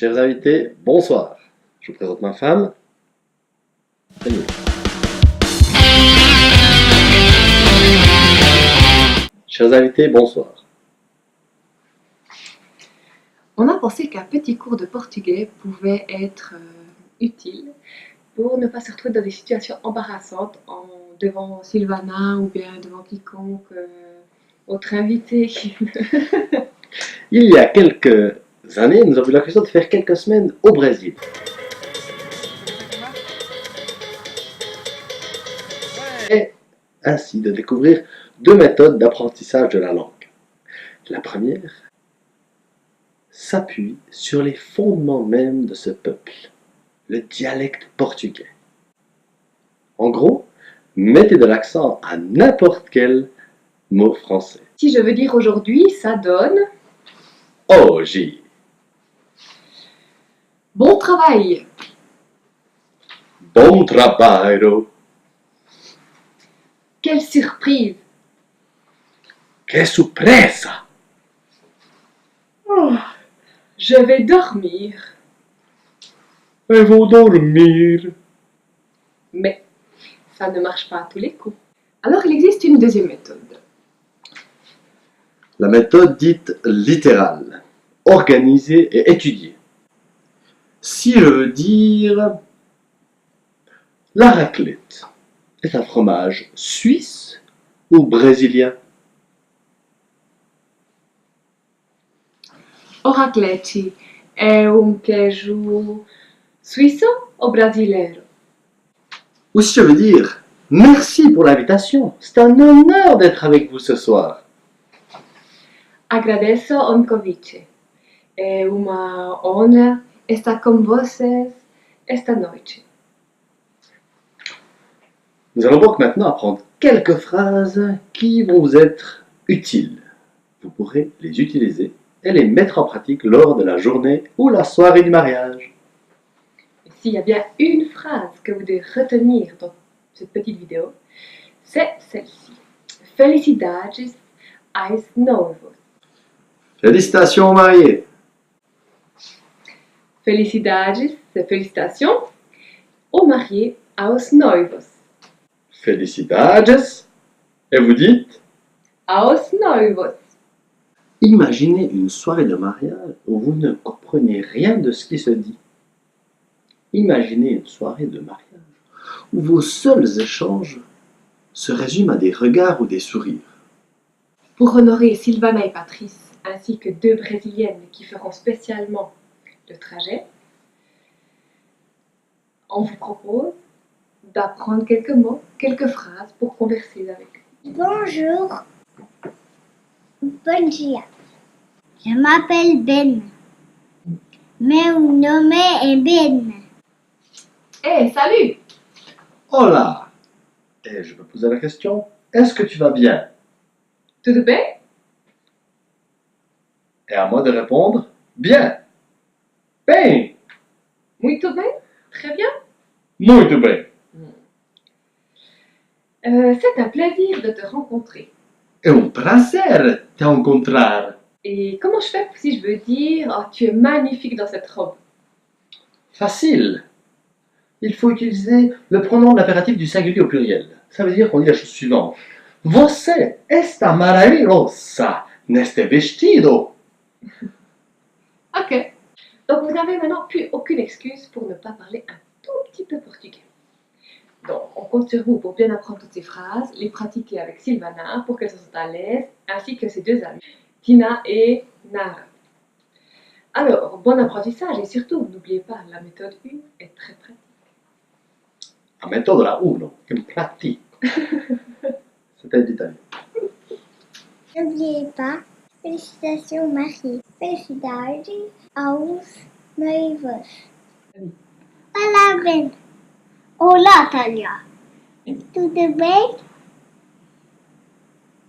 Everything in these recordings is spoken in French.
Chers invités, bonsoir. Je vous présente ma femme, Daniel. Chers invités, bonsoir. On a pensé qu'un petit cours de portugais pouvait être utile pour ne pas se retrouver dans des situations embarrassantes devant Sylvana ou bien devant quiconque autre invité. Il y a quelques années, nous avons eu l'occasion de faire quelques semaines au Brésil. Et ainsi de découvrir deux méthodes d'apprentissage de la langue. La première s'appuie sur les fondements mêmes de ce peuple, le dialecte portugais. En gros, mettez de l'accent à n'importe quel mot français. Si je veux dire aujourd'hui, ça donne Hoje, bon travail, bom trabalho, quelle surprise, que surpresa, oh, je vais dormir. eu vou dormir. Mais ça ne marche pas à tous les coups. Alors il existe une deuxième méthode. La méthode dite littérale, organisée et étudiée. Si je veux dire la raclette est un fromage suisse ou brésilien? O raclette é queijo suíço ou brasileiro? Ou si je veux dire merci pour l'invitation, c'est un honneur d'être avec vous ce soir. Agradeço o convite. É uma honra estar com vocês esta noite. Nous allons donc maintenant apprendre quelques phrases qui vont vous être utiles. Vous pourrez les utiliser et les mettre en pratique lors de la journée ou la soirée du mariage. S'il y a bien une phrase que vous devez retenir dans cette petite vidéo, c'est celle-ci. Felicidades aos noivos. Félicitations aux mariés. Felicidades, c'est félicitations, aux mariés, aos noivos. Felicidades. Et vous dites, Aos noivos. imaginez une soirée de mariage où vous ne comprenez rien de ce qui se dit. Imaginez une soirée de mariage où vos seuls échanges se résument à des regards ou des sourires. Pour honorer Sylvana et Patrice, ainsi que deux Brésiliennes qui feront spécialement le trajet, on vous propose d'apprendre quelques mots, quelques phrases pour converser avec eux. Bonjour. Bom dia. Je m'appelle Ben. Meu nome est Ben. Hé, salut! Hola! Et je peux poser la question, est-ce que tu vas bien? Tudo bem? Et à moi de répondre, bien! Bem! Muito bem? Très bien. Muito bem! C'est un plaisir de te rencontrer. É prazer te encontrar. Et comment je fais si je veux dire « Oh, tu es magnifique dans cette robe » Facile. Il faut utiliser le pronom de l'impératif du singulier au pluriel. Ça veut dire qu'on dit la chose suivante. Você está maravilhosa neste vestido. Ok. Donc vous n'avez maintenant plus aucune excuse pour ne pas parler un tout petit peu portugais. Donc on compte sur vous pour bien apprendre toutes ces phrases, les pratiquer avec Sylvana pour qu'elle se sente à l'aise, ainsi que ses deux amies, Tina et Nara. Alors, bon apprentissage et surtout, n'oubliez pas, la méthode 1 est très pratique. La méthode la uno, che pratique. C'était d'italien. N'oubliez pas, félicitations aux mariés. Felicidades aos noivos. Olá, Ben. Olá, Thalia. Tudo bem?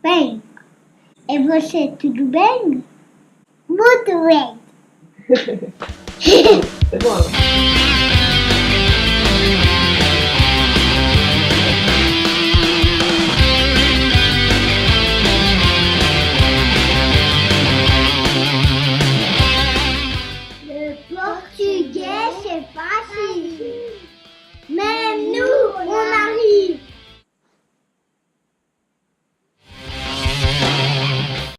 Bem. E você, tudo bem? Muito bem. C'est bon alors.